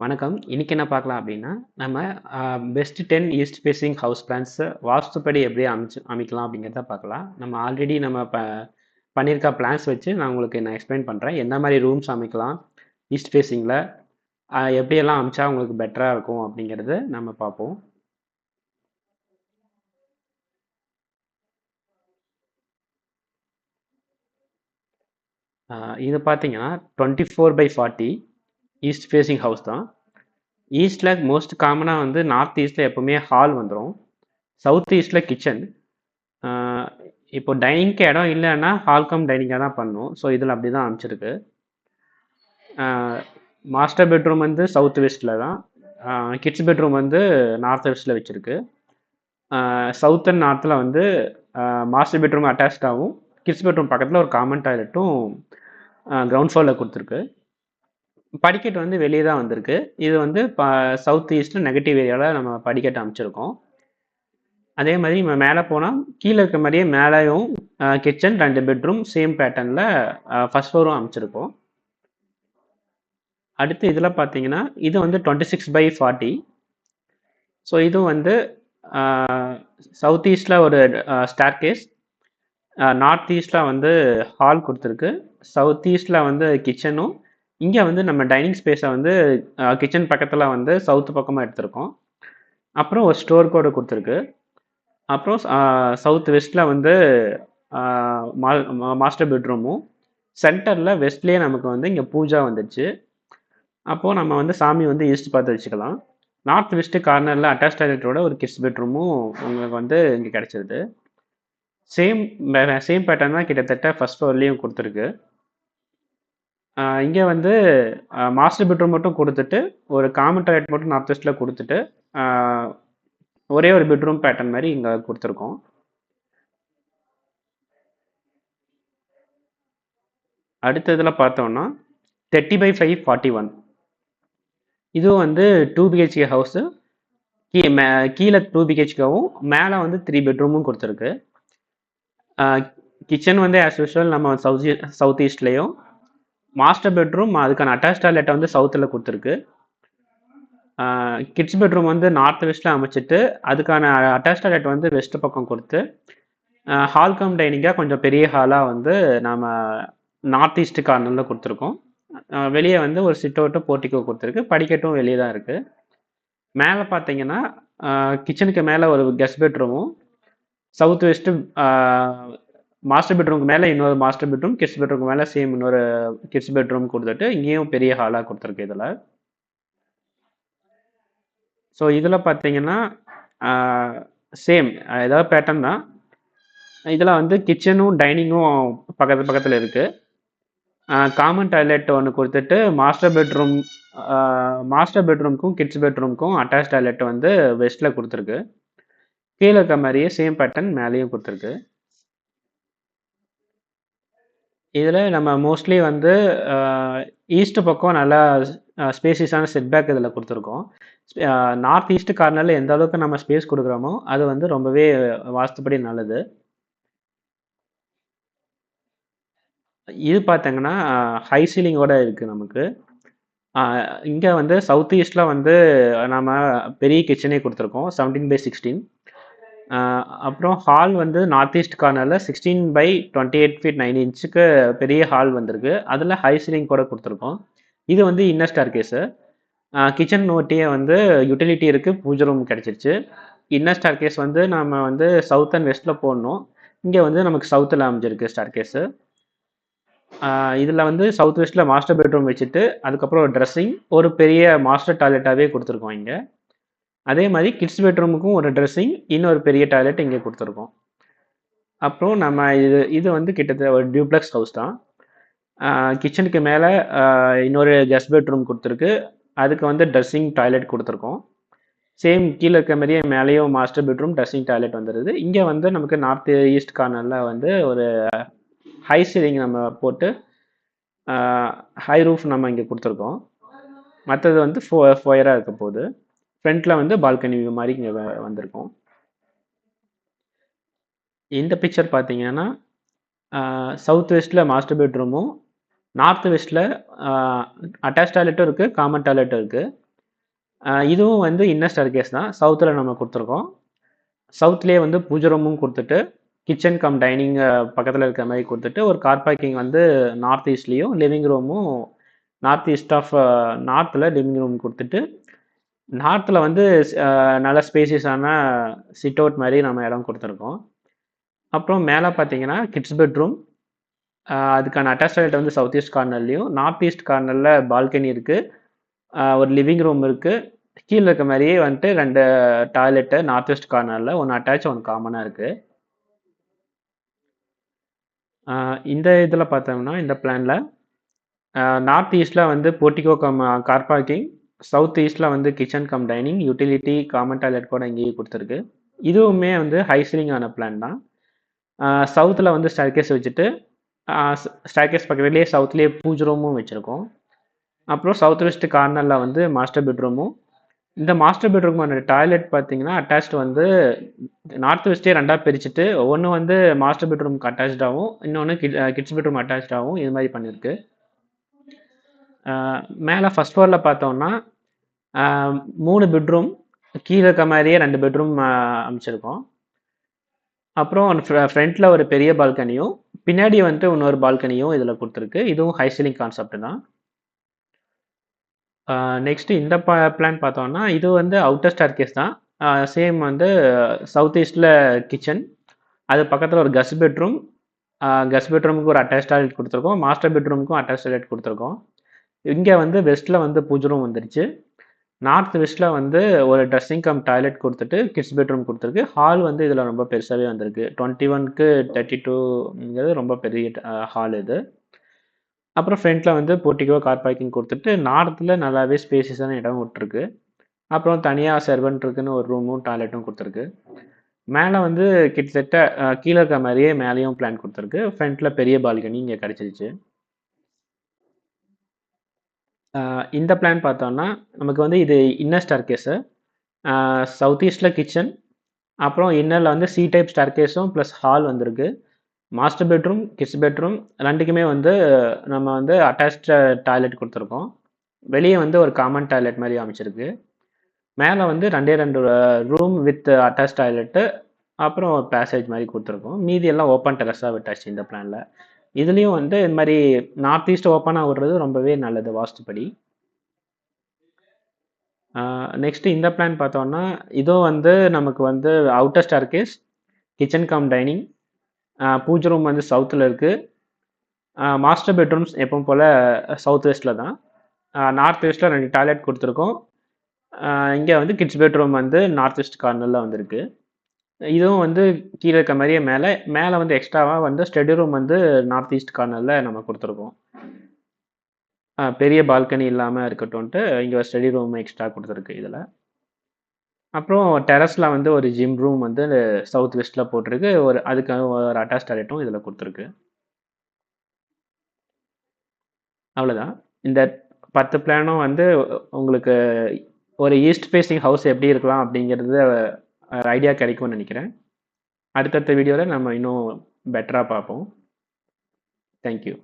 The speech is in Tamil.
வணக்கம். இன்னைக்கு என்ன பார்க்கலாம் அப்படின்னா, நம்ம best 10 east facing house plans வாஸ்துப்படி எப்படி அமைக்கலாம் அப்படிங்கிறத பார்க்கலாம். நம்ம ஆல்ரெடி பண்ணியிருக்க பிளான்ஸ் வச்சு நான் உங்களுக்கு எக்ஸ்பிளைன் பண்ணுறேன். எந்த மாதிரி ரூம்ஸ் அமைக்கலாம் ஈஸ்ட் ஃபேசிங்கில், எப்படியெல்லாம் அமைச்சா உங்களுக்கு பெட்டராக இருக்கும் அப்படிங்கிறது நம்ம பார்ப்போம். இது பார்த்தீங்கன்னா 24/40 ஈஸ்ட் ஃபேசிங் ஹவுஸ் தான். ஈஸ்டில் மோஸ்ட் காமனாக வந்து நார்த் ஈஸ்டில் எப்போவுமே ஹால் வந்துடும். சவுத் ஈஸ்டில் கிச்சன். இப்போ டைனிங்க்கு இடம் இல்லைன்னா ஹால் கம் டைனிங்காக தான் பண்ணணும். ஸோ இதில் அப்படி தான் அமைச்சிருக்கு. மாஸ்டர் பெட்ரூம் வந்து சவுத் வெஸ்ட்டில் தான். கிட்ஸ் பெட்ரூம் வந்து நார்த் வெஸ்ட்டில் வச்சுருக்கு. சவுத் அண்ட் நார்த்தில் வந்து மாஸ்டர் பெட்ரூம் அட்டாச்சாகவும் கிட்ஸ் பெட்ரூம் பக்கத்தில் ஒரு காமன் டாய்லெட்டும் கிரவுண்ட் ஃப்ளோரில் கொடுத்துருக்கு. படிக்கட்டு வந்து வெளியே தான் வந்திருக்கு. இது வந்து சவுத் ஈஸ்ட்டில் நெகட்டிவ் ஏரியாவில் நம்ம படிக்கட்டு அமைச்சிருக்கோம். அதே மாதிரி நம்ம மேலே போனால் கீழே இருக்க மாதிரியே மேலேயும் கிச்சன் 2 பெட்ரூம் சேம் பேட்டர்னில் ஃபர்ஸ்ட் ஃப்ளோரும் அமைச்சிருக்கோம். அடுத்து இதில் பார்த்தீங்கன்னா இது வந்து 26/40. ஸோ இது வந்து சவுத் ஈஸ்டில் ஒரு ஸ்டார் கேஸ், நார்த் ஈஸ்டில் வந்து ஹால் கொடுத்துருக்கு, சவுத் ஈஸ்டில் வந்து கிச்சனும், இங்கே வந்து நம்ம டைனிங் ஸ்பேஸை வந்து கிச்சன் பக்கத்தில் வந்து சவுத்து பக்கமாக எடுத்திருக்கோம். அப்புறம் ஒரு ஸ்டோர் கோடு கொடுத்துருக்கு. அப்புறம் சவுத் வெஸ்ட்டில் வந்து மாஸ்டர் பெட்ரூமும், சென்டரில் வெஸ்ட்லேயே நமக்கு வந்து இங்கே பூஜா வந்துடுச்சு. அப்போது நம்ம வந்து சாமி வந்து ஈஸ்ட் பார்த்து வச்சுக்கலாம். நார்த் வெஸ்ட் கார்னரில் அட்டாச் டாய்லெட்டோட ஒரு கிட்ஸ் பெட்ரூமும் உங்களுக்கு வந்து இங்கே கிடச்சிருது. சேம் பேட்டர்ன் தான் கிட்டத்தட்ட ஃபர்ஸ்ட் ஃப்ளோர்லேயும் கொடுத்துருக்கு. இங்கே வந்து மாஸ்டர் பெட்ரூம் மட்டும் கொடுத்துட்டு ஒரு காமன் டாய்லெட் மட்டும் நார்த் வெஸ்ட்டில் கொடுத்துட்டு ஒரே ஒரு பெட்ரூம் பேட்டர்ன் மாதிரி இங்கே கொடுத்துருக்கோம். அடுத்த இதில் பார்த்தோம்னா 30/541. இதுவும் வந்து 2 பிஹெச்கே ஹவுஸு. கீழே 2 பிஹெச்கேவும் மேலே வந்து 3 பெட்ரூமும் கொடுத்துருக்கு. கிச்சன் வந்து ஆஸ் யூஷுவல் நம்ம சவுத் ஈஸ்ட்லேயும், மாஸ்டர் பெட்ரூம் அதுக்கான அட்டாச் டாய்லெட்டை வந்து சவுத்தில் கொடுத்துருக்கு. கிட்ஸ் பெட்ரூம் வந்து நார்த் வெஸ்ட்டில் அமைச்சிட்டு அதுக்கான அட்டாச் டாய்லெட் வந்து வெஸ்ட் பக்கம் கொடுத்து ஹால் கம் டைனிங்காக கொஞ்சம் பெரிய ஹாலாக வந்து நம்ம நார்த் ஈஸ்ட் கார்னரில் கொடுத்துருக்கோம். வெளியே வந்து ஒரு சிட் அவுட்டு போர்ட்டிக்கோ கொடுத்துருக்கு. படிக்கட்டும் வெளியே தான் இருக்குது. மேலே பார்த்தீங்கன்னா கிச்சனுக்கு மேலே ஒரு கெஸ்ட் பெட்ரூமும், சவுத் வெஸ்ட்டு மாஸ்டர் பெட்ரூமுக்கு மேலே இன்னொரு மாஸ்டர் பெட்ரூம், கிட்ஸ் பெட்ரூமுக்கு மேலே சேம் இன்னொரு கிட்ஸ் பெட்ரூம் கொடுத்துட்டு இங்கேயும் பெரிய ஹாலாக கொடுத்துருக்கு இதில். ஸோ இதில் பார்த்தீங்கன்னா சேம் ஏதாவது பேட்டர்ன் தான். இதில் வந்து கிச்சனும் டைனிங்கும் பக்கத்தில் இருக்குது. காமன் டாய்லெட் ஒன்று கொடுத்துட்டு மாஸ்டர் பெட்ரூமுக்கும் கிட்ஸ் பெட்ரூமுக்கும் அட்டாச் டாய்லெட் வந்து வெஸ்ட்டில் கொடுத்துருக்கு. கீழே இருக்க மாதிரியே சேம் பேட்டர்ன் மேலேயும் கொடுத்துருக்கு. இதில் நம்ம மோஸ்ட்லி வந்து ஈஸ்ட் பக்கம் நல்லா ஸ்பேசியஸான செட்பேக் இதில் கொடுத்துருக்கோம். நார்த் ஈஸ்ட் கார்னரில் எந்த அளவுக்கு நம்ம ஸ்பேஸ் கொடுக்குறோமோ அது வந்து ரொம்பவே வாஸ்துப்படி நல்லது. இது பார்த்தீங்கன்னா ஹை சீலிங்கோட இருக்குது நமக்கு. இங்கே வந்து சவுத் ஈஸ்டில் வந்து நம்ம பெரிய கிச்சனே கொடுத்துருக்கோம் 17/16. அப்புறம் ஹால் வந்து நார்த் ஈஸ்ட் கார்னரில் 16/28 feet 9 inch பெரிய ஹால் வந்திருக்கு. அதில் ஹை சீலிங் கூட கொடுத்துருக்கோம். இது வந்து இன்னர் ஸ்டார் கேஸு. கிச்சன் ஒட்டியே வந்து யூட்டிலிட்டி இருக்குது, பூஜை ரூம் கிடச்சிருச்சு. இன்னர் ஸ்டார் கேஸ் வந்து நம்ம வந்து சவுத் அண்ட் வெஸ்ட்டில் போடணும். இங்கே வந்து நமக்கு சவுத்தில் அமைஞ்சிருக்கு ஸ்டார் கேஸு. இதில் வந்து சவுத் வெஸ்ட்டில் மாஸ்டர் பெட்ரூம் வச்சுட்டு அதுக்கப்புறம் ஒரு ட்ரெஸ்ஸிங், ஒரு பெரிய மாஸ்டர் டாய்லெட்டாகவே கொடுத்துருக்கோம் இங்கே. அதே மாதிரி கிட்ஸ் பெட்ரூமுக்கும் ஒரு ட்ரெஸ்ஸிங், இன்னொரு பெரிய டாய்லெட் இங்கே கொடுத்துருக்கோம். அப்புறம் நம்ம இது வந்து கிட்டத்தட்ட ஒரு டியூப்ளெக்ஸ் ஹவுஸ் தான். கிச்சனுக்கு மேலே இன்னொரு கெஸ்ட் பெட்ரூம் கொடுத்துருக்கு. அதுக்கு வந்து ட்ரெஸ்ஸிங் டாய்லெட் கொடுத்துருக்கோம். சேம் கீழே இருக்க மாதிரியே மேலேயும் மாஸ்டர் பெட்ரூம் ட்ரெஸ்ஸிங் டாய்லெட் வந்துடுது. இங்கே வந்து நமக்கு நார்த் ஈஸ்ட் கார்னரில் வந்து ஒரு ஹை சீலிங் நம்ம போட்டு ஹை ரூஃப் நம்ம இங்கே கொடுத்துருக்கோம். மற்றது வந்து ஃபோயராக இருக்க போகுது. ஃப்ரண்ட்டில் வந்து பால்கனி வியூ மாதிரி இங்கே வந்திருக்கோம். இந்த பிக்சர் பார்த்தீங்கன்னா சவுத் வெஸ்ட்டில் மாஸ்டர் பெட்ரூமும், நார்த் வெஸ்ட்டில் அட்டாச் டாய்லெட்டும் இருக்குது, காமன் டாய்லெட்டும் இருக்குது. இதுவும் வந்து இன்னர் ஸ்டேர்கேஸ் தான். சவுத்தில் நம்ம கொடுத்துருக்கோம். சவுத்லேயே வந்து பூஜை ரூமும் கொடுத்துட்டு கிச்சன் கம் டைனிங் பக்கத்தில் இருக்கிற மாதிரி கொடுத்துட்டு ஒரு கார் பார்க்கிங் வந்து நார்த் ஈஸ்ட்லேயும் லிவிங் ரூமும் நார்த் ஈஸ்ட் ஆஃப் நார்த்தில் லிவிங் ரூம் கொடுத்துட்டு நார்த்தில் வந்து நல்ல ஸ்பேசியஸான சிட் அவுட் மாதிரி நம்ம இடம் கொடுத்துருக்கோம். அப்புறம் மேலே பார்த்தீங்கன்னா கிட்ஸ் பெட்ரூம், அதுக்கான அட்டாச் டாய்லெட் வந்து சவுத் ஈஸ்ட் கார்னர்லேயும் நார்த் ஈஸ்ட் கார்னரில் பால்கனி இருக்குது, ஒரு லிவிங் ரூம் இருக்குது. கீழே இருக்க மாதிரியே வந்துட்டு 2 டாய்லெட்டு நார்த் வெஸ்ட் கார்னரில், ஒன்று அட்டாச் ஒன்று காமனாக இருக்குது. இந்த இதில் பார்த்தோம்னா இந்த பிளானில் நார்த் ஈஸ்டில் வந்து portico cum car parking, south ஈஸ்டில் வந்து kitchen cum dining, utility common toilet கூட இங்கேயே கொடுத்துருக்கு. இதுவுமே வந்து ஹை சீலிங்கான பிளான் தான். சவுத்தில் வந்து ஸ்டேர்கேஸ் வச்சுட்டு ஸ்டேர்கேஸ் பக்கத்துலேயே சவுத்லேயே பூஜை ரூமும் வச்சுருக்கோம். அப்புறம் சவுத் வெஸ்ட் கார்னரில் வந்து மாஸ்டர் பெட்ரூமும். இந்த மாஸ்டர் பெட்ரூமான டாய்லெட் பார்த்தீங்கன்னா அட்டாச்டு வந்து நார்த் வெஸ்டே 2ஆக பிரிச்சுட்டு ஒன்று வந்து மாஸ்டர் பெட்ரூமுக்கு அட்டாச்சாகவும் இன்னொன்று கிட்ஸ் பெட்ரூம் அட்டாச்சாகவும் இது மாதிரி பண்ணியிருக்கு. மேலே ஃபஸ்ட் ஃப்ளோரில் பார்த்தோம்னா 3 பெட்ரூம், கீழே இருக்க மாதிரியே 2 பெட்ரூம் அமைச்சிருக்கோம். அப்புறம் ஃப்ரண்ட்டில் ஒரு பெரிய பால்கனியும் பின்னாடி வந்துட்டு இன்னொரு பால்கனியும் இதில் கொடுத்துருக்கு. இதுவும் ஹை சீலிங் கான்செப்ட் தான். நெக்ஸ்ட்டு இந்த பிளான் பார்த்தோம்னா இது வந்து அவுட்டர் ஸ்டேர்கேஸ் தான். சேம் வந்து சவுத் ஈஸ்டில் கிச்சன், அது பக்கத்தில் ஒரு கெஸ்ட் பெட்ரூம், கெஸ்ட் பெட்ரூமுக்கு ஒரு அட்டாச் டாய்லெட் கொடுத்துருக்கோம், மாஸ்டர் பெட்ரூமுக்கும் அட்டாச் டாய்லெட் கொடுத்துருக்கோம். இங்கே வந்து வெஸ்ட்டில் வந்து பூஜை ரூம் வந்துருச்சு. நார்த் வெஸ்ட்டில் வந்து ஒரு ட்ரெஸ்ஸிங் கம் டாய்லெட் கொடுத்துட்டு கிட்ஸ் பெட்ரூம் கொடுத்துருக்கு. ஹால் வந்து இதில் ரொம்ப பெருசாகவே வந்திருக்கு. 21க்கு 32ங்கிறது ரொம்ப பெரிய ஹால் இது. அப்புறம் ஃப்ரண்ட்டில் வந்து போர்ட்டிகோ கார் பார்க்கிங் கொடுத்துட்டு நார்த்தில் நல்லாவே ஸ்பேசியஸான இடம் விட்டுருக்கு. அப்புறம் தனியாக சர்வெண்ட் இருக்குன்னு ஒரு ரூமும் டாய்லெட்டும் கொடுத்துருக்கு. மேலே வந்து கிட்டத்தட்ட கீழே இருக்க மாதிரியே மேலேயும் பிளான் கொடுத்துருக்கு. ஃப்ரண்ட்டில் பெரிய பால்கனி இங்கே கிடச்சிருச்சு. இந்த பிளான் பார்த்தோம்னா நமக்கு வந்து இது இன்னர் ஸ்டேர்கேஸு, சவுத் ஈஸ்டில் கிச்சன், அப்புறம் இன்னரில் வந்து சி டைப் ஸ்டேர்கேஸும் ப்ளஸ் ஹால் வந்திருக்கு. மாஸ்டர் பெட்ரூம், கிட்ஸ் பெட்ரூம் ரெண்டுக்குமே வந்து நம்ம வந்து அட்டாச்டு டாய்லெட் கொடுத்துருக்கோம். வெளியே வந்து ஒரு காமன் டாய்லெட் மாதிரி அமைச்சிருக்கு. மேலே வந்து 2 ரூம் வித் அட்டாச் டாய்லெட்டு, அப்புறம் ஒரு பேசேஜ் மாதிரி கொடுத்துருக்கோம். மீதி எல்லாம் ஓப்பன் டெரஸாக விட்டாச்சு இந்த பிளானில். இதுலேயும் வந்து இந்த மாதிரி நார்த் ஈஸ்ட் ஓப்பனாக விடுறது ரொம்பவே நல்லது வாஸ்துப்படி. நெக்ஸ்ட்டு இந்த பிளான் பார்த்தோம்னா இதுவும் வந்து நமக்கு வந்து outer staircase, kitchen cum dining, பூஜை ரூம் வந்து சவுத்தில் இருக்குது. மாஸ்டர் பெட்ரூம்ஸ் எப்பவும் போல் சவுத் வெஸ்ட்டில் தான். நார்த் வெஸ்ட்டில் 2 டாய்லெட் கொடுத்துருக்கோம். இங்கே வந்து கிட்ஸ் பெட்ரூம் வந்து நார்த் வெஸ்ட் கார்னரில் வந்திருக்கு. இதுவும் வந்து கீழே இருக்க மாதிரியே மேலே மேலே வந்து எக்ஸ்ட்ராவாக வந்து ஸ்டடி ரூம் வந்து நார்த் ஈஸ்ட் கார்னரில் நம்ம கொடுத்துருக்கோம். பெரிய பால்கனி இல்லாமல் இருக்கட்டும்ன்ட்டு இங்கே ஒரு ஸ்டடி ரூம் எக்ஸ்ட்ரா கொடுத்துருக்கு இதில். அப்புறம் டெரஸில் வந்து ஒரு ஜிம் ரூம் வந்து சவுத் வெஸ்ட்டில் போட்டிருக்கு. அதுக்கு ஒரு அட்டாச் டாய்லெட்டும் இதில் கொடுத்துருக்கு. அவ்வளோதான். இந்த 10 பிளானும் வந்து உங்களுக்கு ஒரு ஈஸ்ட் ஃபேஸிங் ஹவுஸ் எப்படி இருக்கலாம் அப்படிங்கிறது ஐடியா கிடைக்கும்னு நினைக்கிறேன். அடுத்தடுத்த வீடியோவில் நம்ம இன்னும் பெட்டராக பார்ப்போம். தேங்க்யூ.